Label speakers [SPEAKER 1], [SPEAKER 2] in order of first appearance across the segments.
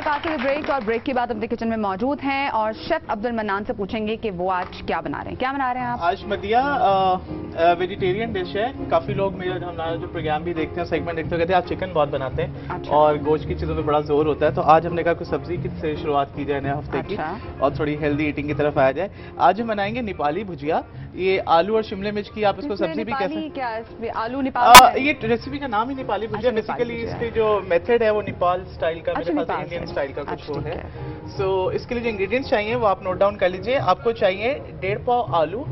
[SPEAKER 1] Back after the break और break के बाद अपने किचन में मौजूद हैं और शेफ अब्दुल मन्नान से पूछेंगे कि वो आज क्या बना रहे हैं। क्या बना रहे हैं आप?
[SPEAKER 2] आज मदिया वेजिटेरियन डिश है। काफी लोग मेरा हमारा जो प्रोग्राम भी देखते हैं, सेगमेंट देखते हैं, कहते हैं आप चिकन बहुत बनाते हैं।
[SPEAKER 1] अच्छा।
[SPEAKER 2] और गोश्त की चीजों में बड़ा जोर होता है, तो आज हमने कहा कुछ सब्जी से शुरुआत की जाए नए हफ्ते की और थोड़ी हेल्दी ईटिंग की तरफ आया जाए। आज हम बनाएंगे नेपाली भुजिया। ये आलू और शिमला मिर्च की, आप इसको सब्जी भी कह सकते हैं।
[SPEAKER 1] आलू नेपाली
[SPEAKER 2] ये रेसिपी का नाम ही नेपाली भुजिया। बेसिकली इसके जो मेथड है वो नेपाल स्टाइल का, मेरे ख्याल से इंडियन स्टाइल का कुछ वो है। सो इसके लिए जो इंग्रेडिएंट्स चाहिए वो आप नोट डाउन कर लीजिए। आपको चाहिए 1.5 पाव आलू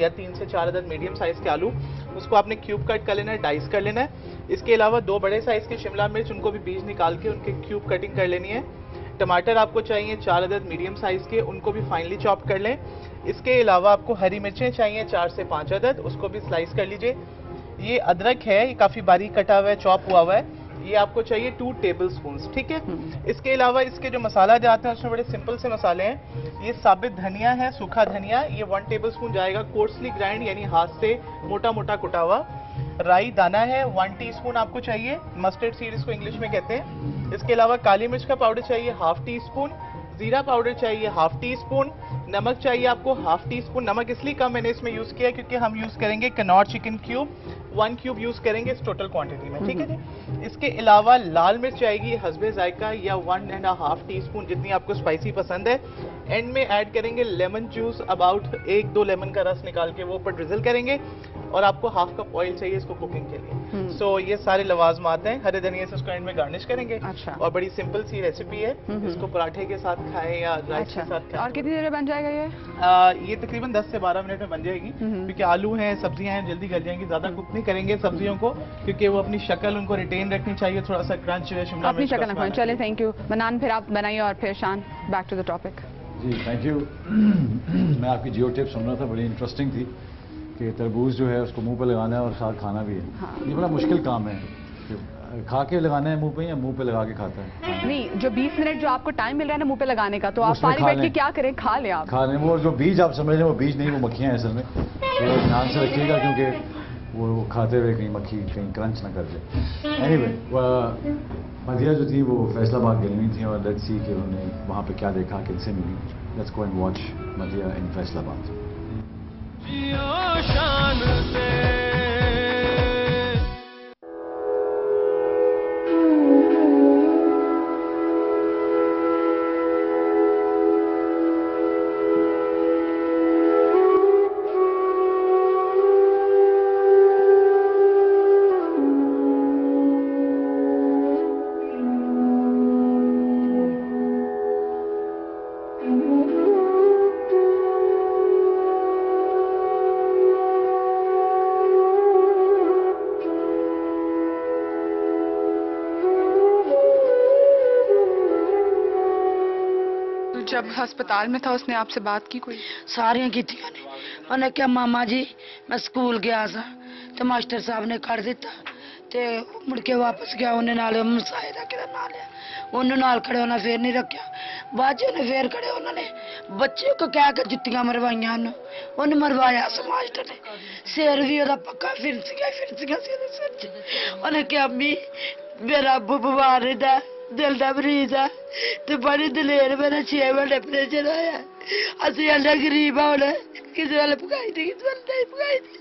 [SPEAKER 2] या 3 से 4 अदद मीडियम साइज के आलू। उसको आपने क्यूब कट कर लेना है, डाइस कर लेना है। इसके अलावा 2 बड़े साइज के शिमला मिर्च, उनको भी बीज निकाल के उनके क्यूब कटिंग कर लेनी है। टमाटर आपको चाहिए 4 अदद मीडियम साइज के, उनको भी फाइनली चॉप कर लें। इसके अलावा आपको हरी मिर्चें चाहिए 4 से 5 अदद, उसको भी स्लाइस कर लीजिए। ये अदरक है, ये काफी बारीक कटा हुआ है, चॉप हुआ हुआ है, ये आपको चाहिए 2 टेबल स्पून। ठीक है। इसके अलावा इसके जो मसाला जाते हैं उसमें बड़े सिंपल से मसाले हैं। ये साबित धनिया है, सूखा धनिया, ये 1 टेबल स्पून जाएगा कोर्सली ग्राइंड, यानी हाथ से मोटा मोटा कुटा हुआ। राई दाना है 1 टीस्पून आपको चाहिए, मस्टर्ड सीड इसको इंग्लिश में कहते हैं। इसके अलावा काली मिर्च का पाउडर चाहिए 1/2 टीस्पून, जीरा पाउडर चाहिए 1/2 टीस्पून, नमक चाहिए आपको 1/2 टीस्पून। नमक इसलिए कम मैंने इसमें यूज किया है क्योंकि हम यूज करेंगे Knorr chicken cube, 1 cube use करेंगे इस टोटल क्वांटिटी में। ठीक है जी। इसके अलावा लाल मिर्च आएगी हस्बे जायका या 1.5 टीस्पून, जितनी आपको स्पाइसी पसंद है। एंड में ऐड करेंगे लेमन जूस, अबाउट 1-2 लेमन का रस निकाल के वो ऊपर ड्रिजल करेंगे। और आपको 1/2 कप ऑयल चाहिए इसको कुकिंग के लिए। सो ये सारे लवाजमात हैं। हरे धनिया से इसको एंड में गार्निश करेंगे।
[SPEAKER 1] अच्छा।
[SPEAKER 2] और बड़ी सिंपल सी रेसिपी है। इसको पराठे के साथ खाएं या राइस के साथ खाएं।
[SPEAKER 1] और कितनी देर में बन जाएगा ये?
[SPEAKER 2] ये तकरीबन 10 से 12 मिनट में बन जाएगी, क्योंकि आलू हैं, सब्जियां हैं, जल्दी गल जाएंगी। ज्यादा कुक नहीं करेंगे सब्जियों को, क्योंकि वो अपनी शक्ल उनको रिटेन रखनी चाहिए, थोड़ा सा क्रंच शिमला
[SPEAKER 1] अपनी शक्ल रखना। चले, थैंक यू मन्नान। फिर आप बनाइए और फिर शान, बैक टू द टॉपिक।
[SPEAKER 3] जी थैंक यू। मैं आपकी जियो टिप सुन रहा था, बड़ी इंटरेस्टिंग थी कि तरबूज जो है उसको मुंह पे लगाना है और साथ खाना भी है।
[SPEAKER 1] हाँ।
[SPEAKER 3] ये बड़ा मुश्किल काम है कि खा के लगाना है मुंह पे या मुंह पे लगा के खाता है।
[SPEAKER 1] नहीं, जो 20 मिनट जो आपको टाइम मिल रहा है ना मुंह पे लगाने का, तो आप पानी बैठ के क्या करें, खा ले आप।
[SPEAKER 3] खा लें। वो जो बीज आप समझ रहे हैं वो बीज नहीं, वो मक्खियाँ हैं असल में। तो ध्यान से रखिएगा क्योंकि वो खाते हुए कहीं मक्खी कहीं क्रंच ना कर जाए। एनीवे, मदिया जो थी वो फैसलाबाद गई हुई थी और लेट्स सी कि उन्होंने वहाँ पे क्या देखा, किनसे मिली। लेट्स गो एंड वॉच मदिया इन फैसलाबाद।
[SPEAKER 1] जब अस्पताल में था उसने आपसे बात की कोई?
[SPEAKER 4] सारियां की थी उन्हें क्या मामा जी मैं स्कूल गया था तो मास्टर साहब ने कर दिता ते मुड़ के वापस गया उन्हें नाल मुसाहिदा किया नाल उन्होंने नाल खड़े होना फिर नहीं रखा। बाद उन्हें फिर खड़े उन्होंने बच्चे को कह के जुत्तियां मरवाइया उन्हें मरवाया मास्टर ने। सिर भी ओदा पक्का फिरसिया सिर उन्हें क्या अम्मी मेरा अब्बू बीमार है, दिल का मरीज है, तो बड़ी दलेर मेरा 6 महीने ऑपरेशन होया। असं अल्लाह गरीब होने किसी वाले पकाई थी, किसी वाले नहीं पकाई थी।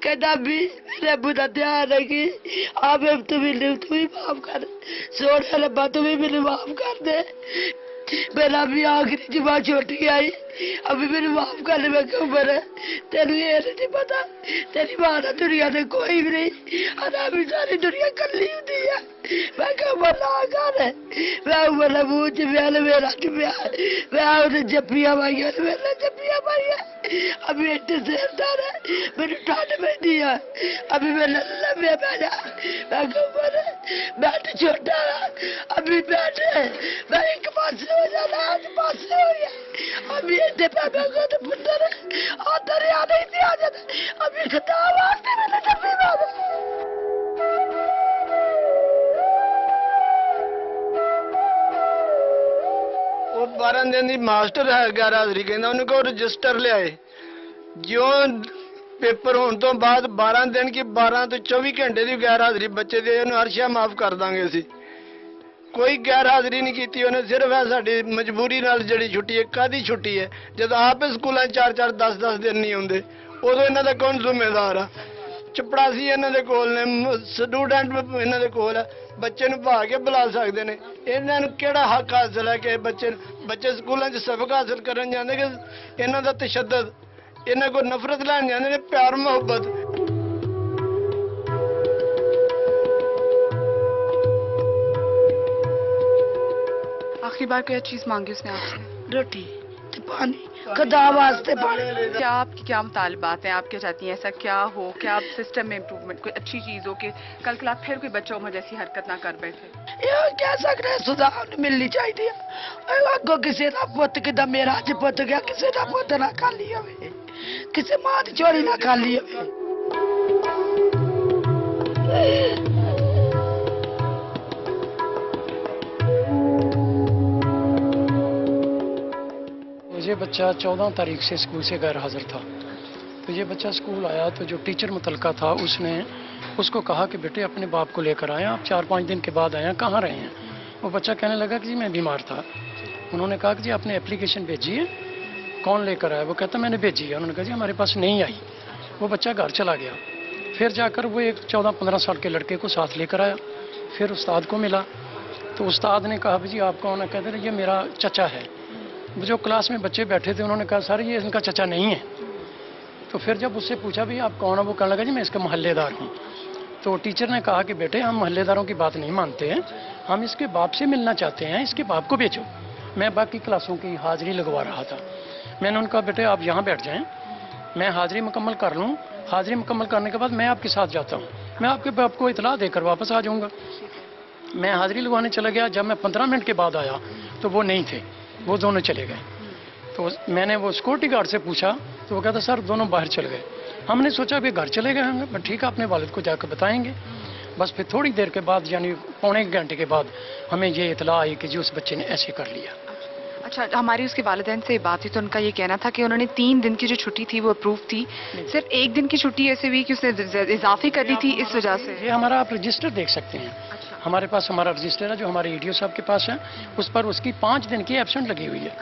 [SPEAKER 4] कहता भी मेरे अब्बू का ध्यान रखी, आप तुम्हें माफ कर, सोने रब्बा तुम्हें मेरे माफ कर दे। मेरा भी आखिरी जुबान छोटी आई, अभी मेरे माफ कर ले। मैं उम्र है तेन ये नहीं पता, तेरी मां दुनिया में कोई भी नहीं, अभी सारी दुनिया कली होती है। मैं बोला कर मैं बोला मुंह च ब्याह मेरा च ब्याह मैं उन्हें जप्पियां पाइया मेरे जप्पियां पाइया। अभी इतने सेरदार है मेरे ठंड में दिया, अभी मैं लम्बे बैठा। मैं बोला बैठ छोटा अभी बैठे, मैं एक पास हो जाना आज पास हो गया। अभी इतने पैदा को तो पुत्र आता नहीं थी आ जाता। अभी खिताब आते मैंने जप्पी मारा।
[SPEAKER 5] 12 दिन की मास्टर है गैर हाजरी कहना उन्होंने रजिस्टर लिया जो पेपर होने तो बाद 12 दिन की 12 तो 24 घंटे की गैर हाजरी बच्चे दे हर शह माफ कर देंगे असी। ਕੋਈ ਗੈਰ ਹਾਜ਼ਰੀ ਨਹੀਂ ਕੀਤੀ ਉਹਨੇ, ਸਿਰਫ ਹੈ ਸਾਡੀ ਮਜਬੂਰੀ ਨਾਲ ਜਿਹੜੀ ਛੁੱਟੀ ਹੈ। ਕਾਹਦੀ ਛੁੱਟੀ ਹੈ ਜਦ ਆਪੇ ਸਕੂਲਾਂ 4-4 10-10 ਦਿਨ ਨਹੀਂ ਆਉਂਦੇ, ਉਦੋਂ ਇਹਨਾਂ ਦਾ ਕੌਣ ਜ਼ਿੰਮੇਦਾਰ ਆ? ਚਪੜਾਸੀ ਇਹਨਾਂ ਦੇ ਕੋਲ ਨੇ, ਸਟੂਡੈਂਟ ਇਹਨਾਂ ਦੇ ਕੋਲ ਆ, ਬੱਚੇ ਨੂੰ ਭਾ ਕੇ ਬੁਲਾ ਸਕਦੇ ਨੇ। ਇਹਨਾਂ ਨੂੰ ਕਿਹੜਾ ਹੱਕ ਹਾਸਲ ਹੈ ਕਿ ਬੱਚੇ ਸਕੂਲਾਂ 'ਚ ਸਬਕ ਹਾਸਲ ਕਰਨ ਜਾਂਦੇ ਕਿ ਇਹਨਾਂ ਦਾ ਤਸ਼ੱਦਦ, ਇਹਨਾਂ ਕੋਲ ਨਫ਼ਰਤ ਲੈਣ ਜਾਂਦੇ ਨੇ, ਪਿਆਰ ਮੁਹੱਬਤ।
[SPEAKER 1] आखिरी बार कोई चीज मांगी उसने आपसे?
[SPEAKER 4] रोटी ते पानी, खदा वास्ते पानी।
[SPEAKER 1] क्या आपकी क्या मुतालबात हैं? आप क्या चाहती हैं ऐसा क्या हो, क्या आप सिस्टम में इम्प्रूवमेंट, कोई अच्छी चीज हो कि कल कल आप फिर कोई बच्चा उम्र जैसी हरकत ना कर बैठे?
[SPEAKER 4] ये कह सकते हैं सुधार मिलनी चाहिए। अगो किसी का पुत कि मेरा अज पुत गया, किसी का पुत ना खाली हो, किसी मां की चोरी ना खाली हो।
[SPEAKER 6] ये बच्चा 14 तारीख से स्कूल से गैर हाजिर था। तो ये बच्चा स्कूल आया तो जो टीचर मुतलका था उसने उसको कहा कि बेटे अपने बाप को लेकर आए, आप 4-5 दिन के बाद आए हैं, कहाँ रहे हैं? वो बच्चा कहने लगा कि जी मैं बीमार था। उन्होंने कहा कि जी आपने एप्लीकेशन भेजी है, कौन लेकर आया? वो कहता मैंने भेजी है। उन्होंने कहा जी हमारे पास नहीं आई। वो बच्चा घर चला गया। फिर जाकर वो एक 14-15 साल के लड़के को साथ लेकर आया। फिर उस्ताद को मिला तो उस्ताद ने कहा जी आप कौन है? कहते ये मेरा चचा है। जो क्लास में बच्चे बैठे थे उन्होंने कहा सर ये इनका चचा नहीं है। तो फिर जब उससे पूछा भी आप कौन है? वो कहने लगा जी मैं इसका मोहल्लेदार हूँ। तो टीचर ने कहा कि बेटे हम मोहल्लेदारों की बात नहीं मानते हैं, हम इसके बाप से मिलना चाहते हैं, इसके बाप को भेजो। मैं बाकी क्लासों की हाजिरी लगवा रहा था। मैंने उनका बेटे आप यहाँ बैठ जाएं, मैं हाजिरी मुकम्मल कर लूँ, हाजिरी मुकम्मल करने के बाद मैं आपके साथ जाता हूँ, मैं आपके बाप को इतला देकर वापस आ जाऊँगा। मैं हाजिरी लगवाने चला गया। जब मैं 15 मिनट के बाद आया तो वो नहीं थे, वो दोनों चले गए। तो मैंने वो सिक्योरिटी गार्ड से पूछा तो वो कहता सर दोनों बाहर चले गए। हमने सोचा भी घर चले गए होंगे, ठीक है अपने वालिद को जाकर बताएंगे। बस फिर थोड़ी देर के बाद यानी पौने एक घंटे के बाद हमें ये इतला आई कि जी उस बच्चे ने ऐसे कर लिया।
[SPEAKER 1] अच्छा, हमारी उसके वालिदैन से बात हुई तो उनका ये कहना था कि उन्होंने 3 दिन की जो छुट्टी थी वो अप्रूव थी, सिर्फ 1 दिन की छुट्टी ऐसे हुई कि उसने इजाफी कर दी थी इस वजह से।
[SPEAKER 6] ये हमारा आप रजिस्टर देख सकते हैं। हमारे पास हमारा रजिस्टर है जो हमारे ईडीओ साहब के पास है, उस पर उसकी 5 दिन की एब्सेंट लगी हुई है।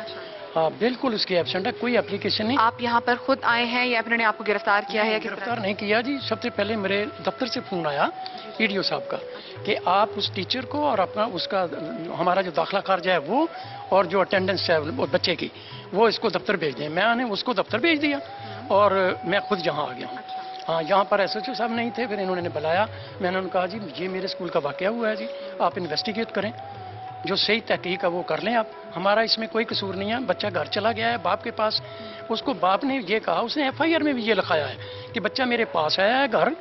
[SPEAKER 6] हाँ बिल्कुल उसकी एब्सेंट है, कोई एप्लीकेशन नहीं।
[SPEAKER 1] आप यहाँ पर खुद आए हैं या उन्होंने आपको गिरफ्तार किया है?
[SPEAKER 6] गिरफ्तार नहीं किया जी। सबसे पहले मेरे दफ्तर से फोन आया ईडीओ साहब का कि आप उस टीचर को और अपना उसका हमारा जो दाखिला खारिज है वो और जो अटेंडेंस है वो बच्चे की वो इसको दफ्तर भेज दें। मैंने उसको दफ्तर भेज दिया और मैं खुद यहाँ आ गया हूँ। हाँ यहाँ पर एसएचओ साहब नहीं थे, फिर इन्होंने बुलाया। मैंने उनको कहा जी ये मेरे स्कूल का वाकया हुआ है जी, आप इन्वेस्टिगेट करें, जो सही तहकीक है वो कर लें आप, हमारा इसमें कोई कसूर नहीं है। बच्चा घर चला गया है बाप के पास, उसको बाप ने ये कहा, उसने एफआईआर में भी ये लिखाया है कि बच्चा मेरे पास आया है घर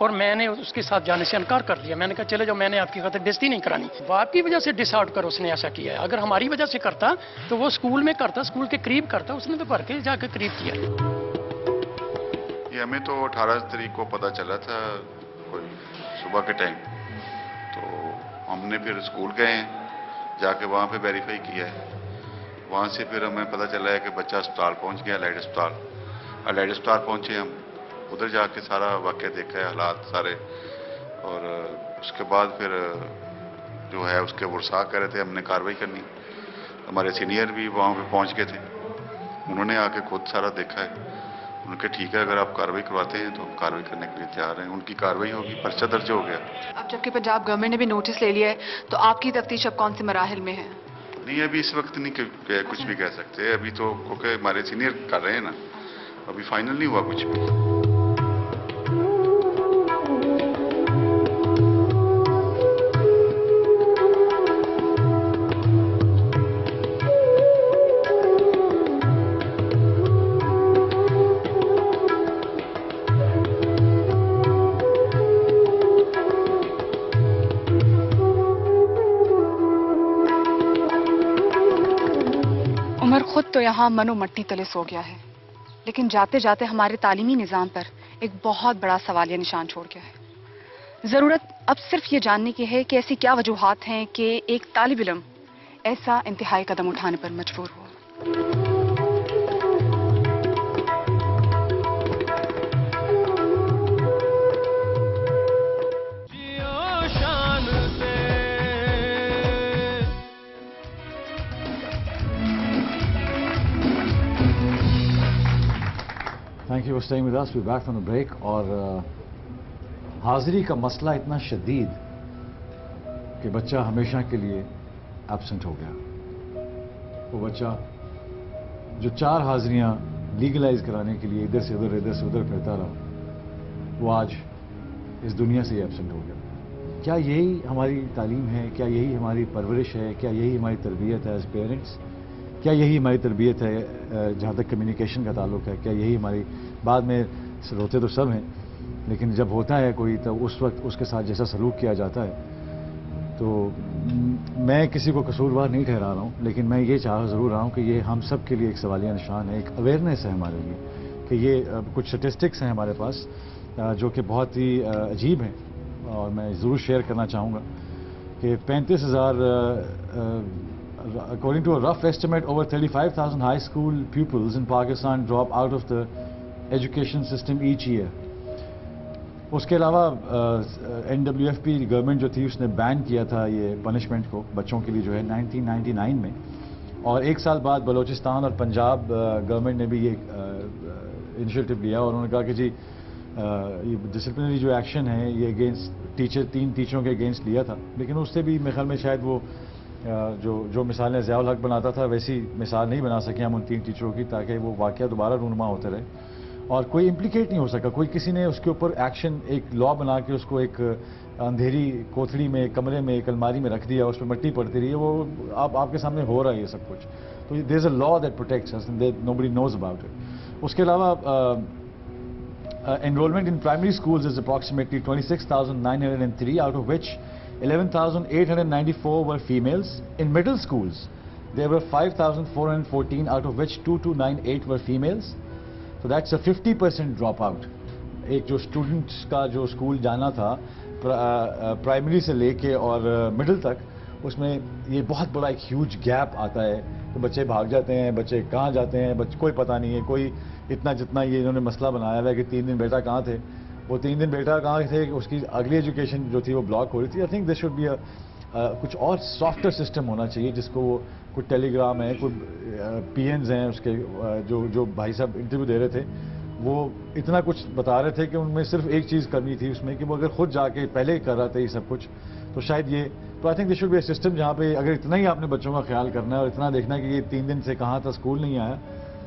[SPEAKER 6] और मैंने उसके साथ जाने से इनकार कर दिया। मैंने कहा चले जाओ, मैंने आपकी खातिर बेइज्जती नहीं करानी। बाप की वजह से डिसाइड कर उसने ऐसा किया है। अगर हमारी वजह से करता तो वो स्कूल में करता, स्कूल के करीब करता, उसने तो घर के जाकर करीब किया।
[SPEAKER 7] ये हमें तो 18 तारीख को पता चला था कोई सुबह के टाइम, तो हमने फिर स्कूल गए हैं, जाके वहाँ पे वेरीफाई किया है। वहाँ से फिर हमें पता चला है कि बच्चा अस्पताल पहुँच गया, अलाइड अस्पताल। अलाइड अस्पताल पहुँचे हम, उधर जाके सारा वाक़या देखा है, हालात सारे, और उसके बाद फिर जो है उसके वर्सा कह रहे थे हमने कार्रवाई करनी। हमारे सीनियर भी वहाँ पे पहुँच गए थे, उन्होंने आके खुद सारा देखा है। उनके ठीक है अगर आप कार्रवाई करवाते हैं तो हम कार्रवाई करने के लिए तैयार हैं। उनकी कार्रवाई होगी, पर्चा दर्ज हो गया।
[SPEAKER 1] अब जबकि पंजाब गवर्नमेंट ने भी नोटिस ले लिया है तो आपकी तफ्तीश अब कौन से मराहिल में है?
[SPEAKER 7] नहीं अभी इस वक्त नहीं कुछ भी कह सकते, अभी तो क्योंकि हमारे सीनियर कर रहे हैं ना, अभी फाइनल नहीं हुआ कुछ भी।
[SPEAKER 1] उमर खुद तो यहाँ मनो मट्टी तले सो गया है, लेकिन जाते जाते हमारे तालीमी निज़ाम पर एक बहुत बड़ा सवालिया निशान छोड़ गया है। ज़रूरत अब सिर्फ ये जानने की है कि ऐसी क्या वजूहात हैं कि एक तालिब इल्म ऐसा इंतहाई कदम उठाने पर मजबूर हो।
[SPEAKER 3] Thank you for staying with us. We're back from the break. और हाजिरी का मसला इतना शदीद कि बच्चा हमेशा के लिए एब्सेंट हो गया। वो बच्चा जो 4 हाजिरियां लीगलाइज कराने के लिए इधर से उधर फिरता रहा, वो आज इस दुनिया से ही एब्सेंट हो गया। क्या यही हमारी तालीम है? क्या यही हमारी परवरिश है? क्या यही हमारी तरबियत है एज पेरेंट्स? क्या यही हमारी तरबियत है जहाँ तक कम्युनिकेशन का ताल्लुक है? क्या यही हमारी, बाद में रोते तो सब हैं, लेकिन जब होता है कोई तो उस वक्त उसके साथ जैसा सलूक किया जाता है, तो मैं किसी को कसूरवार नहीं ठहरा रहा हूँ, लेकिन मैं ये चाह ज़रूर रहा हूँ कि ये हम सब के लिए एक सवालिया निशान है, एक अवेयरनेस है हमारे लिए कि ये कुछ स्टेटिस्टिक्स हैं हमारे पास जो कि बहुत ही अजीब हैं, और मैं ज़रूर शेयर करना चाहूँगा कि 35,000 according to a rough estimate, over 35,000 high school pupils in Pakistan drop out of the education system each year. उसके अलावा NWFP गवर्नमेंट जो थी उसने बैन किया था ये पनिशमेंट को बच्चों के लिए जो है 1999 में, और 1 साल बाद बलूचिस्तान और पंजाब गवर्नमेंट ने भी ये इनिशिएटिव लिया और उन्होंने कहा कि जी ये डिसिप्लिनरी जो एक्शन है ये अगेंस्ट टीचर 3 टीचरों के अगेंस्ट लिया था, लेकिन उससे भी मेरे ख्याल में शायद वो जो मिसालें ज़ियाउल हक बनाता था वैसी मिसाल नहीं बना सके हम उन 3 टीचरों की, ताकि वो वाक़या दोबारा रूनुमा होते रहे और कोई इम्प्लीकेट नहीं हो सका। कोई किसी ने उसके ऊपर एक्शन, एक लॉ बना के उसको एक अंधेरी कोठरी में, कमरे में, एक अलमारी में रख दिया, उस पर मिट्टी पड़ती रही है, वो आपके सामने हो रहा है ये सब कुछ। तो there is a law that protects us and nobody knows about it. उसके अलावा enrollment in primary schools is approximately 26,903, out of which 11,894 were females. In middle schools, there were 5,414, out of which 2,298 were females. So that's a 50% dropout. एक जो students का जो school जाना था primary से लेके और मिडिल तक, उसमें ये बहुत बड़ा एक ह्यूज गैप आता है। तो बच्चे भाग जाते हैं, बच्चे कहाँ जाते हैं, कोई पता नहीं है। कोई इतना जितना ये इन्होंने मसला बनाया हुआ है कि 3 दिन बेटा कहाँ थे, वो 3 दिन बेटा कहाँ थे, उसकी अगली एजुकेशन जो थी वो ब्लॉक हो रही थी। I think this should be कुछ और सॉफ्टवेयर सिस्टम होना चाहिए जिसको वो कुछ टेलीग्राम है, कुछ PNs हैं उसके जो भाई साहब इंटरव्यू दे रहे थे, वो इतना कुछ बता रहे थे कि उनमें सिर्फ एक चीज़ करनी थी उसमें कि वो अगर खुद जाके पहले कर रहा था ये सब कुछ, तो शायद ये, तो I think this should be A system जहाँ पे अगर इतना ही आपने बच्चों का ख्याल करना है और इतना देखना है कि ये 3 दिन से कहाँ था, स्कूल नहीं आया,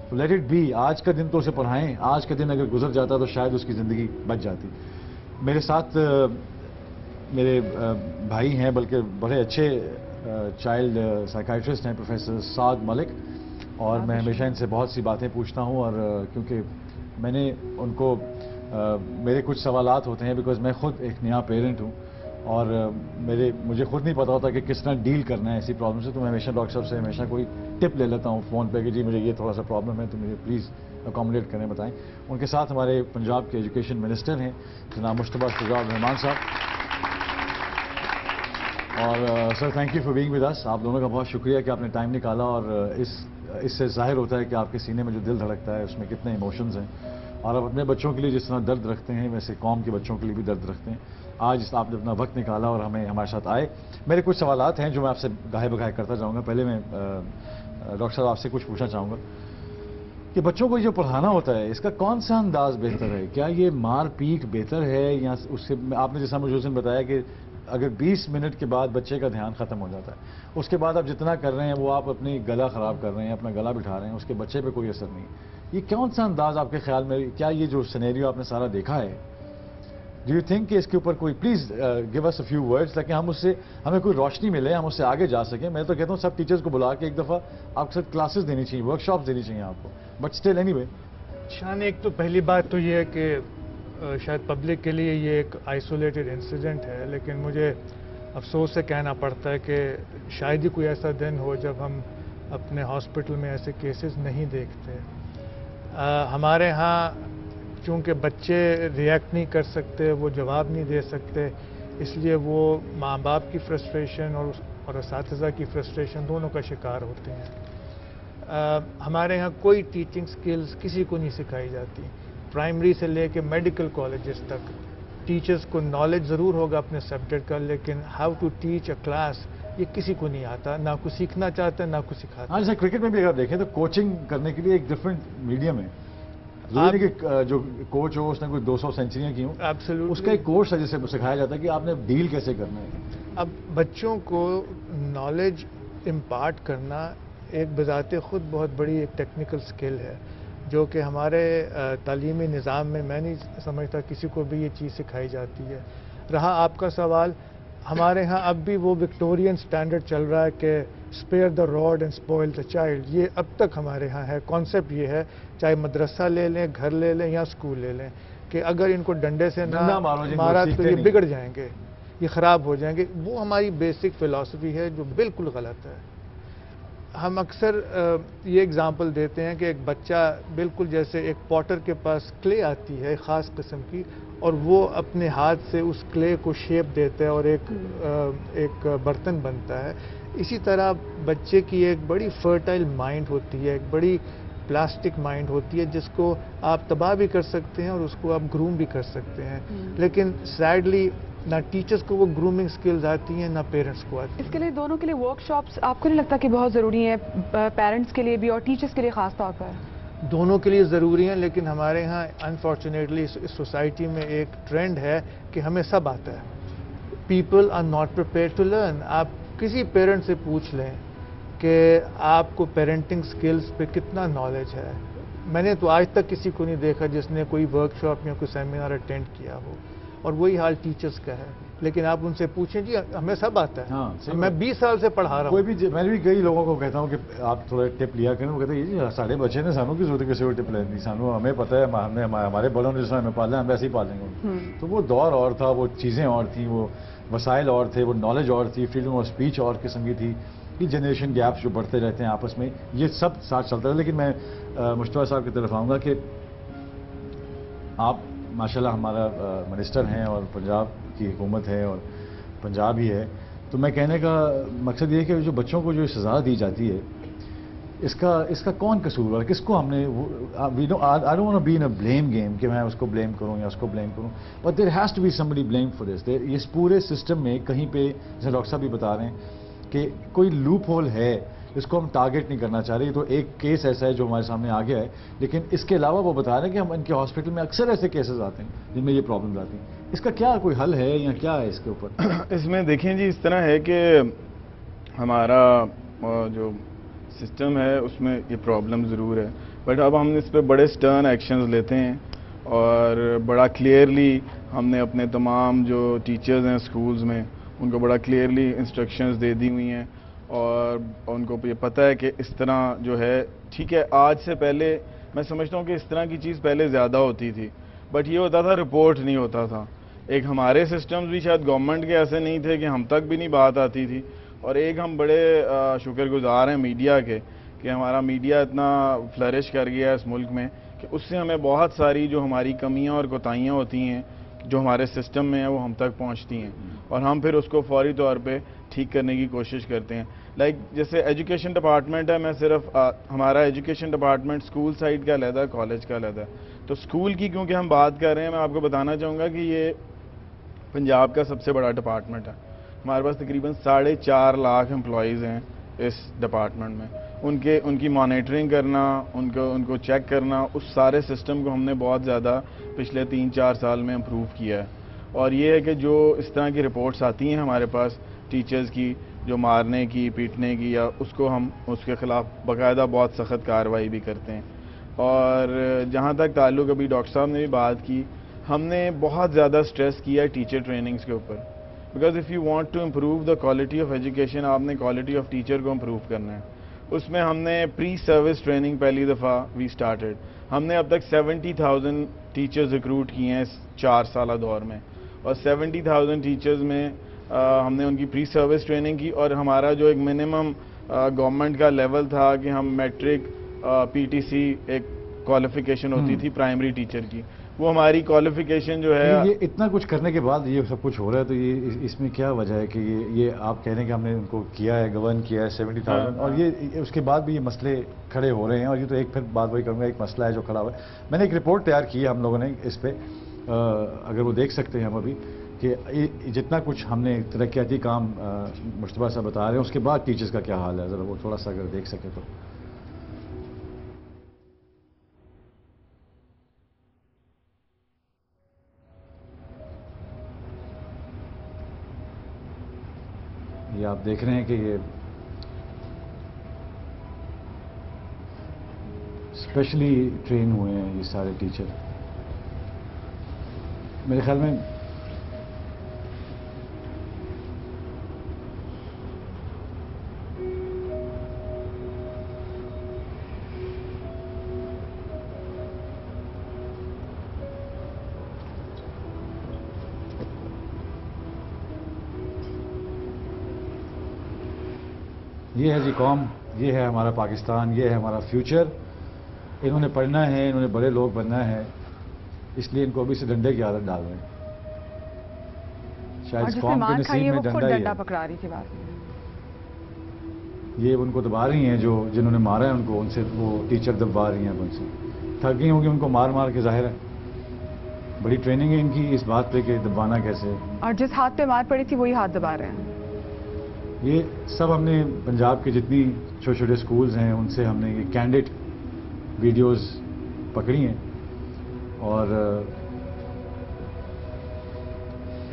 [SPEAKER 3] तो लेट इट बी। आज का दिन तो उसे पढ़ाएं, आज का दिन अगर गुजर जाता तो शायद उसकी ज़िंदगी बच जाती। मेरे साथ मेरे भाई हैं, बल्कि बड़े अच्छे चाइल्ड साइकाइट्रिस्ट हैं, प्रोफेसर साद मलिक, और मैं हमेशा इनसे बहुत सी बातें पूछता हूँ, और क्योंकि मैंने उनको मेरे कुछ सवालात होते हैं, बिकॉज मैं खुद एक नया पेरेंट हूँ और मुझे खुद नहीं पता होता कि किस तरह डील करना है ऐसी प्रॉब्लम से। तो मैं हमेशा डॉक्टर साहब से हमेशा कोई टिप ले लेता हूँ फ़ोन पे कि जी मुझे ये थोड़ा सा प्रॉब्लम है, तो मुझे प्लीज़ अकोमोडेट करें, बताएं। उनके साथ हमारे पंजाब के एजुकेशन मिनिस्टर हैं जनाब मुश्तबा शुजात रहमान साहब। और sir thank you for being with us. आप दोनों का बहुत शुक्रिया कि आपने टाइम निकाला, और इससे जाहिर होता है कि आपके सीने में जो दिल धड़कता है उसमें कितने इमोशंस हैं, और आप अपने बच्चों के लिए जिस तरह दर्द रखते हैं वैसे कौम के बच्चों के लिए भी दर्द रखते हैं। आज आपने अपना वक्त निकाला और हमारे साथ आए। मेरे कुछ सवालात हैं जो मैं आपसे गाहे बगाहे करता जाऊँगा। पहले मैं डॉक्टर साहब आपसे कुछ पूछना चाहूँगा कि बच्चों को जो पढ़ाना होता है इसका कौन सा अंदाज बेहतर है? क्या ये मार पीट बेहतर है, या उससे आपने जैसा मुझे उस दिन बताया कि अगर 20 मिनट के बाद बच्चे का ध्यान ख़त्म हो जाता है, उसके बाद आप जितना कर रहे हैं वो आप अपनी गला ख़राब कर रहे हैं, अपना गला बिठा रहे हैं, उसके बच्चे पे कोई असर नहीं। ये कौन सा अंदाज आपके ख्याल में, क्या ये जो सिनेरियो आपने सारा देखा है, डू यू थिंक कि इसके ऊपर कोई please give us a few words ताकि हमें कोई रोशनी मिले, हम उससे आगे जा सकें। मैं तो कहता हूँ सब टीचर्स को बुला के एक दफ़ा आपके साथ क्लासेस देनी चाहिए, वर्कशॉप्स देनी चाहिए आपको, बट स्टिल एनीवे।
[SPEAKER 8] शान, एक तो पहली बात तो ये है कि शायद पब्लिक के लिए ये एक आइसोलेटेड इंसिडेंट है, लेकिन मुझे अफसोस से कहना पड़ता है कि शायद ही कोई ऐसा दिन हो जब हम अपने हॉस्पिटल में ऐसे केसेस नहीं देखते। हमारे यहाँ चूँकि बच्चे रिएक्ट नहीं कर सकते, वो जवाब नहीं दे सकते, इसलिए वो माँ बाप की फ्रस्ट्रेशन और असातिज़ा की फ्रस्ट्रेशन दोनों का शिकार होते हैं। हमारे यहाँ कोई टीचिंग स्किल्स किसी को नहीं सिखाई जाती, प्राइमरी से लेके मेडिकल कॉलेजेस तक। टीचर्स को नॉलेज ज़रूर होगा अपने सब्जेक्ट का, लेकिन how to teach a class ये किसी को नहीं आता, ना कुछ सीखना चाहते हैं ना कुछ सिखाते।
[SPEAKER 3] हाँ, जैसे क्रिकेट में भी अगर देखें तो कोचिंग करने के लिए एक डिफरेंट मीडियम है। ضروری نہیں کہ جو کوچ ہو اس نے کوئی 200 سینچریاں کی ہوں.
[SPEAKER 8] Absolutely.
[SPEAKER 3] اس کا ایک کورس ہے جسے سکھایا جاتا ہے کہ آپ نے ڈیل کیسے کرنا ہے.
[SPEAKER 8] اب بچوں کو نالج امپارٹ کرنا ایک بذات خود بہت بڑی ایک ٹیکنیکل سکل ہے جو کہ ہمارے تعلیمی نظام میں میں نہیں سمجھتا کسی کو بھی یہ چیز سکھائی جاتی ہے. رہا آپ کا سوال، ہمارے ہاں اب بھی وہ وکٹورین سٹینڈرڈ چل رہا ہے کہ spare the rod and spoil the child. یہ اب تک ہمارے ہاں ہے. کانسیپٹ یہ ہے چاہے مدرسہ لے لیں، گھر لے لیں یا اسکول لے لیں، کہ اگر ان کو ڈنڈے سے نہ مارا تو یہ بگڑ جائیں گے، یہ خراب ہو جائیں گے. وہ ہماری بیسک فلاسفی ہے جو بالکل غلط ہے. ہم اکثر یہ اگزامپل دیتے ہیں کہ ایک بچہ بالکل جیسے ایک پاٹر کے پاس کلے آتی ہے خاص قسم کی، اور وہ اپنے ہاتھ سے اس کلے کو شیپ دیتا ہے اور ایک برتن بنتا ہے. اسی طرح بچے کی ایک بڑی فرٹائل مائنڈ ہوتی ہے، ایک بڑی پلاسٹک مائنڈ ہوتی ہے جس کو آپ تباہ بھی کر سکتے ہیں اور اس کو آپ گروم بھی کر سکتے ہیں. لیکن سیڈلی نہ ٹیچرز کو وہ گرومنگ سکلز آتی ہیں نہ پیرنٹس کو آتی ہیں.
[SPEAKER 9] اس کے لیے دونوں کے لیے ورک شاپس آپ کو نہیں لگتا کہ بہت ضروری ہیں، پیرنٹس کے لیے بھی اور ٹیچرز کے لیے خاص طور پر؟
[SPEAKER 8] دونوں کے لیے ضروری ہیں، لیکن ہمارے ہاں انفارچونیٹلی اس سوسائٹی میں ایک ٹرینڈ ہے کہ ہمیں سب آتا ہے. People are not prepared to learn. آپ کسی پیرنٹ سے پوچھ لیں کہ آپ کو پیرنٹنگ سکلز پہ کتنا نالج ہے. میں نے تو آج تک کسی کو نہیں دیکھا جس نے کوئی ورک شاپ یا کوئی سیمینار اٹینڈ کیا ہو، اور وہی حال ٹیچرز کا ہے. لیکن آپ ان سے پوچھیں جی ہمیں سب آتا ہے.
[SPEAKER 3] ہاں
[SPEAKER 8] میں 20 سال سے پڑھا رہا ہوں.
[SPEAKER 3] میں نے بھی کئی لوگوں کو کہتا ہوں کہ آپ تھوڑا ٹپ لیا کریں. وہ کہتے ہیں جی سارے بچے نے سانوں کی ضرورت ہے کسی کو ٹپ لینی، سانوں ہمیں پتہ ہے، ہمارے بڑوں نے جس طرح ہمیں پالا ہم ویسے ہی پالیں گے. تو وہ دور اور تھا، وہ چیزیں اور تھیں، وہ وسائل اور تھے، وہ نالج اور تھی، فریڈم آف اسپیچ اور قسم کی تھی. یہ جنریشن گیپس جو بڑھتے رہتے ہیں آپس میں، یہ سب ساتھ چلتا ہے. لیکن میں مشتبہ صاحب کی طرف آؤں گا کہ آپ ماشاءاللہ ہمارا منسٹر ہیں اور پنجاب کی حکومت ہے اور پنجاب ہی ہے. تو میں کہنے کا مقصد یہ ہے کہ جو بچوں کو جو سزا دی جاتی ہے اس کا کون قصور ہے، کس کو ہم نے I don't want to be in a blame game کہ میں اس کو بلیم کروں یا اس کو بلیم کروں، but there has to be somebody blame for this. اس پورے سسٹم میں کہیں پہ جیسے ڈاکٹر صاحب بھی بتا رہے ہیں کہ کوئی لوپ ہول ہے اس کو ہم ٹارگیٹ نہیں کرنا چاہ رہے. تو ایک کیس ایسا ہے جو ہمارے سامنے آ گیا ہے، لیکن اس کے علاوہ وہ بتا رہے ہیں کہ ہم ان کے ہاسپٹل میں اکثر ایسے کیسز آتے ہیں جن میں یہ پرابلمز آتی ہیں. اس کا کیا کوئی حل ہے یا کیا ہے اس کے اوپر؟
[SPEAKER 10] اس میں دیکھیں جی اس طرح ہے کہ ہمارا جو سسٹم ہے اس میں یہ پرابلم ضرور ہے، بٹ اب ہم اس پہ بڑے سٹرن ایکشنز لیتے ہیں اور بڑا کلیئرلی ہم نے اپنے تمام جو ٹیچرز ہیں اسکولز میں ان کو بڑا کلیئرلی انسٹرکشنز دے دی ہوئی ہیں، اور ان کو یہ پتہ ہے کہ اس طرح جو ہے ٹھیک ہے. آج سے پہلے میں سمجھتا ہوں کہ اس طرح کی چیز پہلے زیادہ ہوتی تھی، بٹ یہ ہوتا تھا رپورٹ نہیں ہوتا تھا. ایک ہمارے سسٹمز بھی شاید گورنمنٹ کے ایسے نہیں تھے کہ ہم تک بھی نہیں بات آتی تھی، اور ایک ہم بڑے شکر گزار ہیں میڈیا کے کہ ہمارا میڈیا اتنا فلرش کر گیا ہے اس ملک میں کہ اس سے ہمیں بہت ساری جو ہماری کمیاں اور کوتاہیاں ہوتی ہیں جو ہمارے سسٹم میں ہیں وہ ہم تک پہنچتی ہیں، اور ہم پھر اس کو فوری طور پہ ٹھیک کرنے کی کوشش کرتے ہیں. لائک جیسے ایجوکیشن ڈپارٹمنٹ ہے، میں صرف ہمارا ایجوکیشن ڈپارٹمنٹ اسکول سائڈ کا علیحدہ ہے، کالج کا علیحدہ ہے. تو اسکول کی کیونکہ ہم بات کر رہے ہیں، میں آپ کو بتانا چاہوں گا کہ یہ پنجاب کا سب سے بڑا ڈپارٹمنٹ ہے. ہمارے پاس تقریباً 4.5 لاکھ امپلائیز ہیں اس ڈپارٹمنٹ میں. ان کی مانیٹرنگ کرنا، ان کو چیک کرنا، اس سارے سسٹم کو ہم نے بہت زیادہ پچھلے 3-4 سال میں امپروو کیا ہے. اور یہ ہے کہ جو اس طرح کی رپورٹس آتی ہیں ہمارے پاس ٹیچرز کی جو مارنے کی، پیٹنے کی، یا اس کو ہم اس کے خلاف باقاعدہ بہت سخت کارروائی بھی کرتے ہیں. اور جہاں تک تعلق ابھی ڈاکٹر صاحب نے بھی بات کی، ہم نے بہت زیادہ سٹریس کیا ہے ٹیچر ٹریننگز کے اوپر، because if you want to improve the quality of education, آپ نے کوالٹی آف ٹیچر کو امپروو کرنا ہے. اس میں ہم نے پری سروس ٹریننگ پہلی دفعہ وی سٹارٹڈ. ہم نے اب تک 70,000 ٹیچرز ریکروٹ کیے ہیں اس 4 سالہ دور میں، اور 70,000 ٹیچرز میں ہم نے ان کی پری سروس ٹریننگ کی. اور ہمارا جو ایک منیمم گورنمنٹ کا لیول تھا کہ ہم میٹرک پی ٹی سی ایک کوالیفیکیشن ہوتی تھی پرائمری ٹیچر کی، وہ ہماری کوالیفیکیشن جو ہے.
[SPEAKER 3] یہ اتنا کچھ کرنے کے بعد یہ سب کچھ ہو رہا ہے، تو یہ اس میں کیا وجہ ہے کہ یہ آپ کہہ رہے ہیں کہ ہم نے ان کو کیا ہے، گورن کیا ہے 70,000، اور یہ اس کے بعد بھی یہ مسئلے کھڑے ہو رہے ہیں. اور یہ تو ایک پھر بات وہی کروں گا، ایک مسئلہ ہے جو کھڑا ہوا ہے. میں نے ایک رپورٹ تیار کی ہے ہم لوگوں نے اس پہ، اگر وہ دیکھ سکتے ہیں ہم ابھی، کہ جتنا کچھ ہم نے ترقیاتی کام مشتبہ صاحب بتا رہے ہیں اس کے بعد ٹیچرز کا کیا حال ہے، ذرا وہ تھوڑا سا اگر دیکھ سکے تو. ये आप देख रहे हैं कि ये स्पेशली ट्रेन हुए हैं ये सारे टीचर। मेरे ख्याल में ये है जी कौम, ये है हमारा पाकिस्तान, ये है हमारा फ्यूचर। इन्होंने पढ़ना है, इन्होंने बड़े लोग बनना है, इसलिए इनको अभी से डंडे की आदत डाल रहे हैं। शायद कौम के नसीब में डंडा ही है।
[SPEAKER 9] पकड़ा रही थी बात
[SPEAKER 3] ये उनको दबा रही हैं, जो जिन्होंने मारा है उनको, उनसे वो टीचर दबा रही हैं उनसे। थक गई होंगी उनको मार मार के, जाहिर है। बड़ी ट्रेनिंग है इनकी इस बात पे कि दबाना कैसे है।
[SPEAKER 9] और जिस हाथ पे मार पड़ी थी वही हाथ दबा रहे हैं।
[SPEAKER 3] ये सब हमने पंजाब के जितनी छोटे छोटे स्कूल्स हैं उनसे हमने ये कैंडिड वीडियोस पकड़ी हैं। और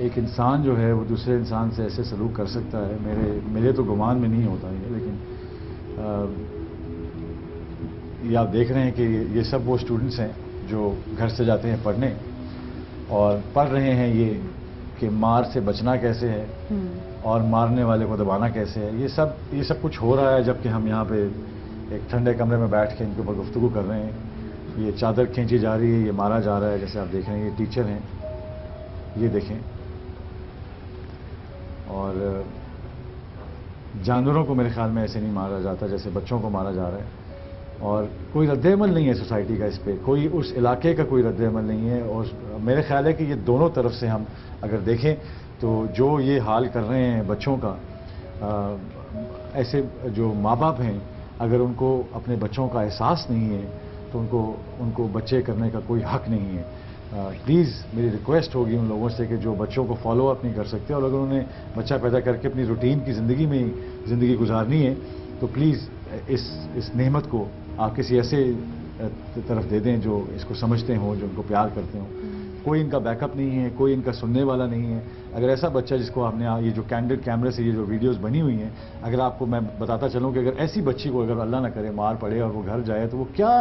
[SPEAKER 3] एक इंसान जो है वो दूसरे इंसान से ऐसे सलूक कर सकता है, मेरे तो गुमान में नहीं होता ये। लेकिन ये आप देख रहे हैं कि ये सब वो स्टूडेंट्स हैं जो घर से जाते हैं पढ़ने और पढ़ रहे हैं ये कि मार से बचना कैसे है और मारने वाले को दबाना कैसे है। ये सब कुछ हो रहा है जबकि हम यहाँ पे एक ठंडे कमरे में बैठ के इनके ऊपर गुफ्तगू कर रहे हैं। ये चादर खींची जा रही है, ये मारा जा रहा है। जैसे आप देख रहे हैं ये टीचर हैं, ये देखें। और जानवरों को मेरे ख्याल में ऐसे नहीं मारा जाता जैसे बच्चों को मारा जा रहा है। और कोई रद्द-ए-अमल नहीं है सोसाइटी का इस पर, कोई उस इलाके का कोई रद्द-ए-अमल नहीं है। और मेरे ख्याल है कि ये दोनों तरफ से हम अगर देखें तो जो ये हाल कर रहे हैं बच्चों का, ऐसे जो माँ बाप हैं अगर उनको अपने बच्चों का एहसास नहीं है तो उनको बच्चे करने का कोई हक नहीं है। प्लीज़ मेरी रिक्वेस्ट होगी उन लोगों से कि जो बच्चों को फॉलो अप नहीं कर सकते और अगर उन्हें बच्चा पैदा करके अपनी रूटीन की ज़िंदगी में ज़िंदगी गुजारनी है तो प्लीज़ इस नेमत को आप किसी ऐसे तरफ दे दें जो इसको समझते हों, जो उनको प्यार करते हों। कोई इनका बैकअप नहीं है, कोई इनका सुनने वाला नहीं है। अगर ऐसा बच्चा जिसको आपने ये जो कैंडिड कैमरे से ये जो वीडियोस बनी हुई हैं, अगर आपको मैं बताता चलूं कि अगर ऐसी बच्ची को अगर अल्लाह ना करे मार पड़े और वो घर जाए तो वो क्या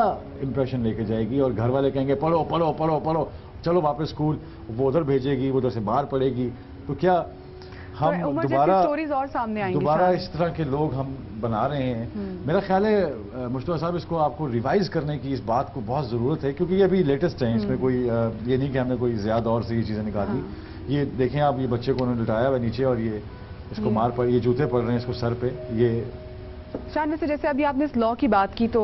[SPEAKER 3] इंप्रेशन लेके जाएगी। और घर वाले कहेंगे पढ़ो पढ़ो पढ़ो पढ़ो, चलो वापस स्कूल, वो उधर भेजेगी, वो उधर से बाहर पड़ेगी। तो क्या हम दोबारा इस तरह के लोग हम बना रहे हैं? मेरा ख्याल है मुश्तबा साहब इसको आपको रिवाइज करने की इस बात को बहुत ज़रूरत है, क्योंकि ये अभी लेटेस्ट है। इसमें कोई ये नहीं कि हमने कोई ज़्यादा और से ये चीज़ें निकाली। ये देखें आप, ये बच्चे को उन्होंने लुटाया हुआ नीचे और ये इसको मार पड़, ये जूते पड़ रहे हैं इसको सर पे। ये
[SPEAKER 9] शान वैसे जैसे अभी आपने इस लॉ की बात की तो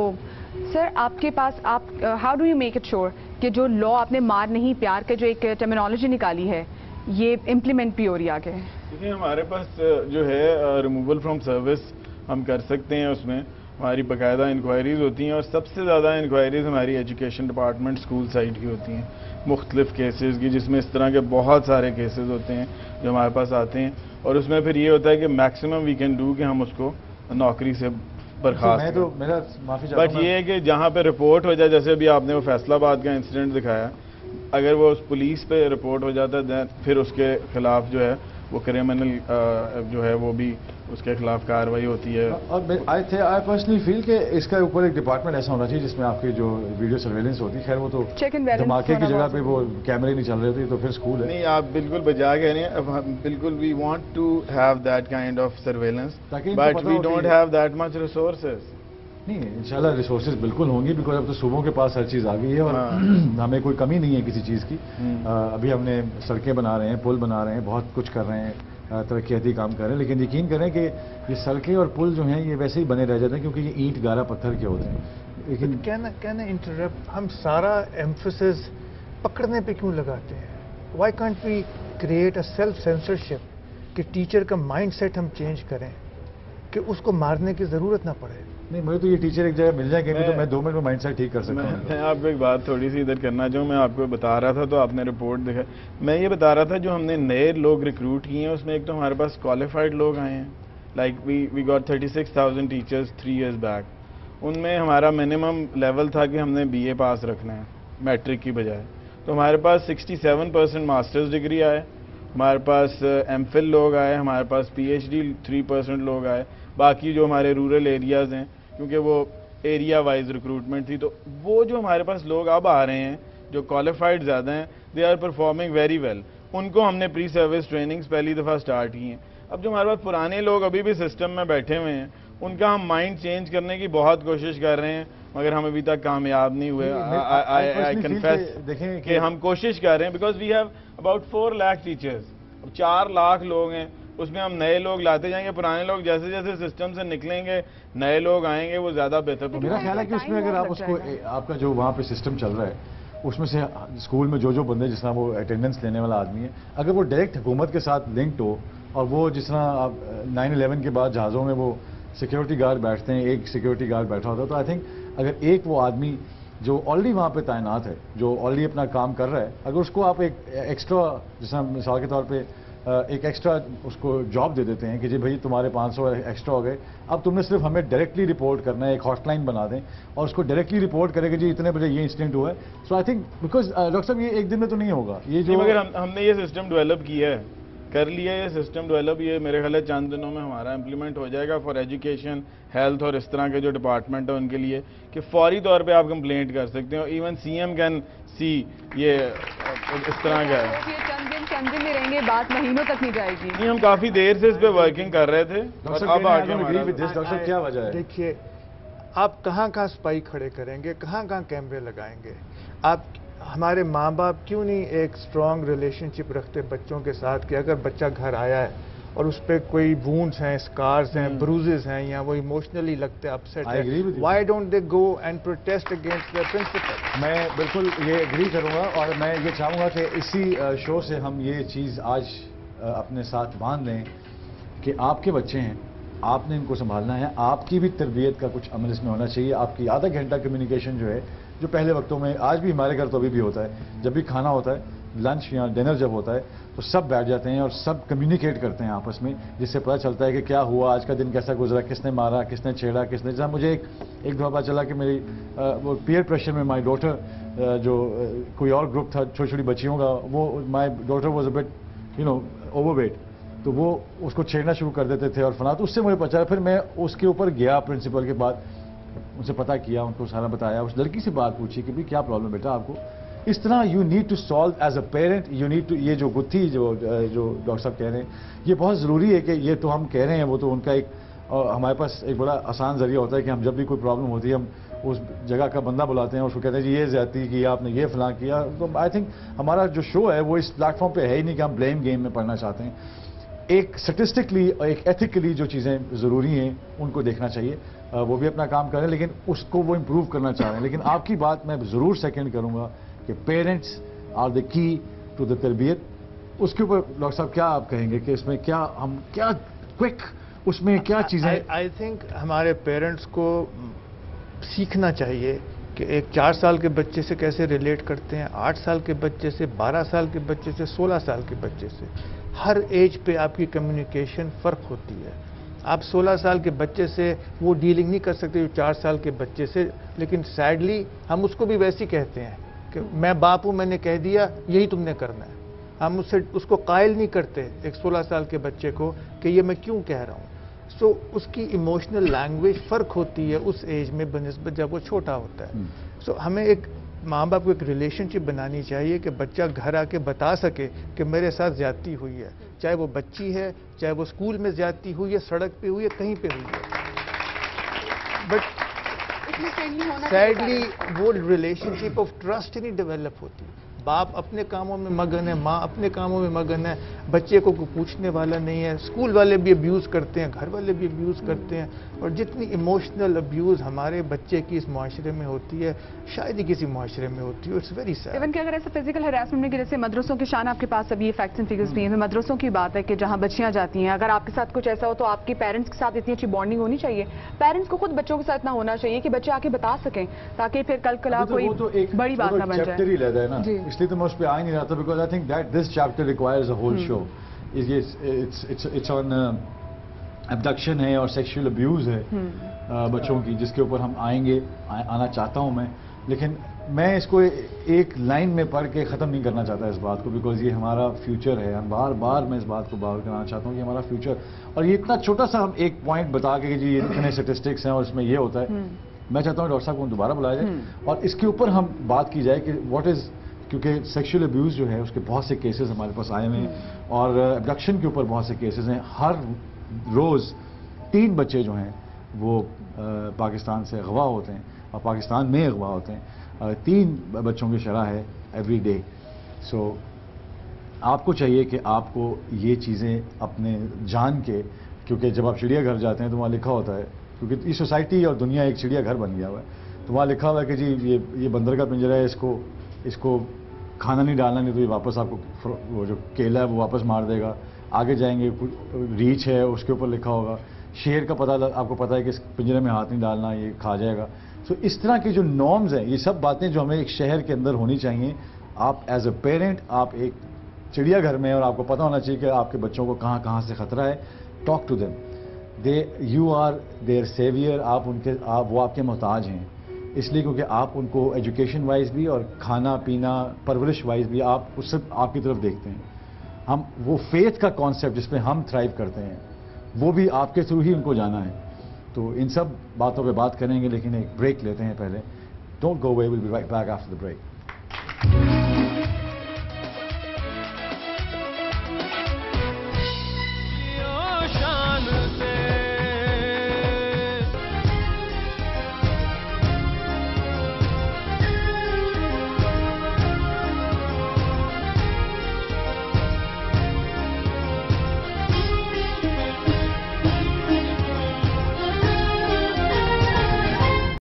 [SPEAKER 9] सर आपके पास how do you make it sure कि जो लॉ आपने मार नहीं प्यार के जो एक टर्मिनोलॉजी निकाली है ये इम्प्लीमेंट भी हो रही आगे?
[SPEAKER 10] देखिए हमारे पास जो है रिमूवल फ्रॉम सर्विस हम कर सकते हैं, उसमें हमारी बाकायदा इंक्वायरीज होती हैं और सबसे ज़्यादा इंक्वायरीज हमारी एजुकेशन डिपार्टमेंट स्कूल साइड की होती हैं, मुख्तलिफ केसेस की, जिसमें इस तरह के बहुत सारे केसेस होते हैं जो हमारे पास आते हैं। और उसमें फिर ये होता है कि मैक्सिमम वी कैन डू कि हम उसको नौकरी से बर्खास्त
[SPEAKER 3] तो मेरा माफी
[SPEAKER 10] बट ये है कि जहाँ पे रिपोर्ट हो जाए, जैसे अभी आपने वो फैसलाबाद का इंसिडेंट दिखाया, अगर वो उस पुलिस पे रिपोर्ट हो जाता है फिर उसके खिलाफ जो है वो क्रिमिनल जो है वो भी उसके खिलाफ कार्रवाई होती है।
[SPEAKER 3] और आई पर्सनली फील कि इसका ऊपर एक डिपार्टमेंट ऐसा होना चाहिए जिसमें आपकी जो वीडियो सर्वेलेंस होती है, खैर वो तो धमाके की जगह पे वो कैमरे नहीं चल रहे थे तो फिर स्कूल है।
[SPEAKER 10] नहीं, आप बिल्कुल बजा कह रहे हैं, बिल्कुल we want to have that kind of surveillance but we don't have that much resources.
[SPEAKER 3] नहीं, इंशाल्लाह रिसोर्सेज बिल्कुल होंगी, बिकॉज अब तो सूबों के पास हर चीज़ आ गई है और हमें कोई कमी नहीं है किसी चीज़ की। अभी हमने सड़कें बना रहे हैं, पुल बना रहे हैं, बहुत कुछ कर रहे हैं, तरक्याती काम कर रहे हैं। लेकिन यकीन करें कि ये सड़कें और पुल जो हैं ये वैसे ही बने रह जाते हैं क्योंकि ये ईंट गारा पत्थर के होते हैं। लेकिन
[SPEAKER 8] कैन इंटरप्ट, हम सारा एम्फोसिस पकड़ने पे क्यों लगाते हैं? Why can't we create a self censorship कि टीचर का माइंड सेट हम चेंज करें कि उसको मारने की ज़रूरत ना पड़े।
[SPEAKER 3] नहीं, मुझे तो ये टीचर एक जगह मिल जाएंगे तो मैं 2 मिनट में माइंड सेट ठीक कर सकता हूँ।
[SPEAKER 10] मैं आपको एक बात थोड़ी सी इधर करना चाहूँ, मैं आपको बता रहा था तो आपने रिपोर्ट देखा, मैं ये बता रहा था जो हमने नए लोग रिक्रूट किए हैं उसमें एक तो हमारे पास क्वालिफाइड लोग आए हैं, like we got 36,000 teachers 3 years बैक। उनमें हमारा मिनिमम लेवल था कि हमने BA पास रखना है मैट्रिक की बजाय, तो हमारे पास 67% मास्टर्स डिग्री आए ہمارے پاس ایم فل لوگ آئے, ہمارے پاس پی ایچ ڈی 3% لوگ آئے. باقی جو ہمارے رورل ایریاز ہیں, کیونکہ وہ ایریا وائز ریکروٹمنٹ تھی, تو وہ جو ہمارے پاس لوگ اب آ رہے ہیں جو کوالیفائڈ زیادہ ہیں, they are performing very well. ان کو ہم نے پری سروس ٹریننگز پہلی دفعہ سٹارٹ کی ہیں. اب جو ہمارے پاس پرانے لوگ ابھی بھی سسٹم میں بیٹھے ہوئے ہیں, ان کا ہم مائنڈ چینج کرنے کی بہت کوشش کر رہے ہیں, مگر ہم ابھی تک کامیاب نہیں ہوئے. آئی کنفیس کہ ہم کوشش کر رہے ہیں, because we have about 4 lakh teachers. اب 4 لاکھ لوگ ہیں, اس میں ہم نئے لوگ لاتے جائیں گے. پرانے لوگ جیسے جیسے سسٹم سے نکلیں گے, نئے لوگ آئیں گے, وہ زیادہ بہتر.
[SPEAKER 3] میرا خیال ہے کہ اس میں اگر آپ اس کو, آپ کا جو وہاں پہ سسٹم چل رہا ہے, اس میں سے اسکول میں جو بندے جس طرح وہ اٹینڈنس لینے والا آدمی ہے, اگر وہ ڈائریکٹ حکومت کے ساتھ لنکڈ ہو, اور وہ جس طرح 9/11 کے بعد جہازوں میں وہ سیکیورٹی گارڈ بیٹھتے ہیں, ایک سیکیورٹی گارڈ بیٹھا ہوتا ہے, تو آئی تھنک اگر ایک وہ آدمی جو آلریڈی وہاں پہ تعینات ہے, جو آلریڈی اپنا کام کر رہا ہے, اگر اس کو آپ ایک ایکسٹرا, جس طرح مثال کے طور پہ ایک ایکسٹرا اس کو جاب دے دیتے ہیں کہ جی بھائی تمہارے 500 ایکسٹرا ہو گئے, اب تم نے صرف ہمیں ڈائریکٹلی رپورٹ کرنا ہے, ایک ہاٹ لائن بنا دیں اور اس کو ڈائریکٹلی رپورٹ کرے کہ جی اتنے بجے یہ انسیڈنٹ ہوا ہے. سو آئی تھنک بیکاز ڈاکٹر صاحب یہ ایک دن میں تو نہیں ہوگا, یہ جو
[SPEAKER 10] مگر ہم نے یہ سسٹم ڈیولپ کیا ہے, کر لیا یہ سسٹم ڈیولپ. یہ میرے خیال ہے چند دنوں میں ہمارا امپلیمنٹ ہو جائے گا فار ایجوکیشن, ہیلتھ اور اس طرح کے جو ڈپارٹمنٹ ہیں ان کے لیے, کہ فوری طور پہ آپ کمپلینٹ کر سکتے ہیں. Even C M can see یہ اس طرح کا ہے.
[SPEAKER 9] چند دن میں رہیں گے, بات مہینوں تک نہیں جائے گی.
[SPEAKER 10] نہیں, ہم کافی دیر سے اس پہ ورکنگ کر رہے تھے, اور اب آگے
[SPEAKER 3] ڈاکٹر صاحب کیا وجہ ہے؟
[SPEAKER 8] دیکھیے, آپ کہاں کہاں سپائی کھڑے کریں گے, کہاں کہاں کیمرے لگائیں گے. آپ ہمارے ماں باپ کیوں نہیں ایک اسٹرانگ ریلیشن شپ رکھتے بچوں کے ساتھ, کہ اگر بچہ گھر آیا ہے اور اس پہ کوئی وونڈز ہیں, اسکارز ہیں, بروزز ہیں, یا وہ ایموشنلی لگتے ہیں, اپسیٹ ہے, why don't they go and protest against their principal.
[SPEAKER 3] میں بالکل یہ ایگری کروں گا, اور میں یہ چاہوں گا کہ اسی شو سے ہم یہ چیز آج اپنے ساتھ باندھ لیں کہ آپ کے بچے ہیں, آپ نے ان کو سنبھالنا ہے, آپ کی بھی تربیت کا کچھ عمل اس میں ہونا چاہیے. آپ کی آدھا گھنٹہ کمیونیکیشن جو ہے, جو پہلے وقتوں میں, آج بھی ہمارے گھر تو ابھی بھی ہوتا ہے, جب بھی کھانا ہوتا ہے, لنچ یا ڈنر جب ہوتا ہے, تو سب بیٹھ جاتے ہیں اور سب کمیونیکیٹ کرتے ہیں آپس میں, جس سے پتہ چلتا ہے کہ کیا ہوا, آج کا دن کیسا گزرا, کس نے مارا, کس نے چھیڑا, کس نے. جہاں مجھے ایک دفعہ پتہ چلا کہ میری وہ پیئر پریشر میں مائی ڈاٹر, جو کوئی اور گروپ تھا چھوٹی چھوٹی بچیوں کا, وہ my daughter was a but over weight, تو وہ اس کو چھیڑنا شروع کر دیتے تھے اور فلاں. تو اس سے مجھے پتہ چلا, پھر میں اس کے اوپر گیا پرنسپل کے بعد, ان سے پتہ کیا, ان کو سارا بتایا, اس لڑکی سے بات پوچھی کہ بھی کیا پرابلم بیٹا آپ کو. اس طرح you need to solve as a parent, you need to. یہ جو گتھی جو ڈاکٹر صاحب کہہ رہے ہیں, یہ بہت ضروری ہے کہ یہ تو ہم کہہ رہے ہیں, وہ تو ان کا ایک, ہمارے پاس ایک بڑا آسان ذریعہ ہوتا ہے کہ ہم جب بھی کوئی پرابلم ہوتی ہے, ہم اس جگہ کا بندہ بلاتے ہیں اور اس کو کہتے ہیں جی یہ زیادتی کی, آپ نے یہ فلاں کیا. تو آئی تھنک ہمارا جو شو ہے وہ اس پلیٹ فارم پہ ہے ہی نہیں کہ ہم بلیم گیم میں پڑھنا چاہتے ہیں. ایک سٹیسٹکلی اور ایک ایتھیکلی جو چیزیں ضروری ہیں ان کو دیکھنا چاہیے, وہ بھی اپنا کام کریں, لیکن اس کو وہ امپروو کرنا چاہ رہے ہیں. لیکن آپ کی بات میں ضرور سیکنڈ کروں گا کہ پیرنٹس آر دا کی ٹو دا تربیت. اس کے اوپر ڈاکٹر صاحب کیا آپ کہیں گے کہ اس میں کیا ہم کیا کوئک, اس میں کیا چیزیں؟
[SPEAKER 8] آئی تھنک ہمارے پیرنٹس کو سیکھنا چاہیے کہ ایک 4 سال کے بچے سے کیسے ریلیٹ کرتے ہیں, 8 سال کے بچے سے, 12 سال کے بچے سے, 16 سال کے بچے سے. ہر ایج پہ آپ کی کمیونیکیشن فرق ہوتی ہے. آپ 16 سال کے بچے سے وہ ڈیلنگ نہیں کر سکتے جو 4 سال کے بچے سے, لیکن سیڈلی ہم اس کو بھی ویسے ہی کہتے ہیں کہ میں باپ ہوں, میں نے کہہ دیا یہی تم نے کرنا ہے. ہم اس کو قائل نہیں کرتے ایک 16 سال کے بچے کو کہ یہ میں کیوں کہہ رہا ہوں. سو اس کی ایموشنل لینگویج فرق ہوتی ہے اس ایج میں بنسبت جب وہ چھوٹا ہوتا ہے. سو ہمیں ایک ماں باپ کو ایک ریلیشن شپ بنانی چاہیے کہ بچہ گھر آ کے بتا سکے کہ میرے ساتھ زیادتی ہوئی ہے, چاہے وہ بچی ہے, چاہے وہ اسکول میں زیادتی ہوئی ہے, سڑک پہ ہوئی ہے, کہیں پہ ہوئی ہے. بٹ سیڈلی وہ ریلیشن شپ آف ٹرسٹ نہیں ڈیولپ ہوتی. باپ اپنے کاموں میں مگن ہے, ماں اپنے کاموں میں مگن ہے, بچے کو کوئی پوچھنے والا نہیں ہے. اسکول والے بھی ابیوز کرتے ہیں, گھر والے بھی ابیوز کرتے ہیں, اور جتنی ایموشنل ابیوز ہمارے بچے کی اس معاشرے میں ہوتی ہے شاید ہی کسی معاشرے میں ہوتی ہے. It's very sad.
[SPEAKER 9] ایون کہ اگر ایسا فزیکل ہراسمنٹ میں, جیسے مدرسوں کے شان آپ کے پاس ابھی یہ فیکٹس اینڈ فگرز بھی ہیں, مدرسوں کی بات ہے کہ جہاں بچیاں جاتی ہیں, اگر آپ کے ساتھ کچھ ایسا ہو تو آپ کے پیرنٹس کے ساتھ اتنی اچھی بانڈنگ ہونی چاہیے. پیرنٹس کو خود بچوں کے ساتھ اتنا ہونا چاہیے کہ بچے آ کے بتا سکیں, تاکہ پھر کل کلا کوئی بڑی بات نہ بن جائے.
[SPEAKER 3] اس لیے تو میں اس پہ آ نہیں رہا تھا, because I think that this chapter requires a whole show. It's on abduction ہے اور سیکشل ابیوز ہے بچوں کی, جس کے اوپر ہم آئیں گے, آنا چاہتا ہوں میں. لیکن میں اس کو ایک لائن میں پڑھ کے ختم نہیں کرنا چاہتا اس بات کو، بیکاز یہ ہمارا فیوچر ہے. ہم بار بار میں اس بات کو بار کرنا چاہتا ہوں کہ ہمارا فیوچر، اور یہ اتنا چھوٹا سا ہم ایک پوائنٹ بتا کے کہ جی یہ اتنے اسٹیٹسٹکس ہیں اور اس میں یہ ہوتا ہے. میں چاہتا ہوں ڈاکٹر صاحب کو دوبارہ بلایا جائے اور اس کے اوپر ہم بات کی جائے کہ واٹ از، کیونکہ سیکشل ابیوز جو ہے اس کے بہت سے کیسز ہمارے پاس آئے ہوئے ہیں اور ابڈکشن کے اوپر بہت سے کیسز ہیں. ہر روز 3 بچے جو ہیں وہ پاکستان سے اغوا ہوتے ہیں اور پاکستان میں اغوا ہوتے ہیں. 3 بچوں کی شرح ہے ایوری ڈے. سو آپ کو چاہیے کہ آپ کو یہ چیزیں اپنے جان کے، کیونکہ جب آپ چڑیا گھر جاتے ہیں تو وہاں لکھا ہوتا ہے، کیونکہ یہ سوسائٹی اور دنیا ایک چڑیا گھر بن گیا ہوا ہے، تو وہاں لکھا ہوا ہے کہ جی یہ بندر کا پنجرا ہے، اس کو کھانا نہیں ڈالنا، نہیں تو یہ واپس آپ کو وہ جو کیلا ہے وہ واپس مار دے گا. آگے جائیں گے ریچھ ہے اس کے اوپر لکھا ہوگا. شیر کا پتہ آپ کو پتہ ہے کہ اس پنجرے میں ہاتھ نہیں ڈالنا، یہ کھا جائے گا. سو اس طرح کی جو نارمز ہیں، یہ سب باتیں جو ہمیں ایک شہر کے اندر ہونی چاہیے. آپ ایز اے پیرنٹ آپ ایک چڑیا گھر میں، اور آپ کو پتہ ہونا چاہیے کہ آپ کے بچوں کو کہاں کہاں سے خطرہ ہے. Talk to them. You are their saviour. وہ آپ کے محتاج ہیں، اس لیے کیونکہ آپ ان کو ایجوکیشن وائز بھی اور کھانا پینا پرورش وائز بھی آپ اس سے آپ کی طرف دیکھتے ہیں. ہم وہ فیتھ کا کانسیپٹ جس پہ ہم تھرائیو کرتے ہیں وہ بھی آپ کے تھرو ہی ان کو جانا ہے. تو ان سب باتوں پہ بات کریں گے، لیکن ایک بریک لیتے ہیں پہلے. Don't go away, we'll be right back after the break.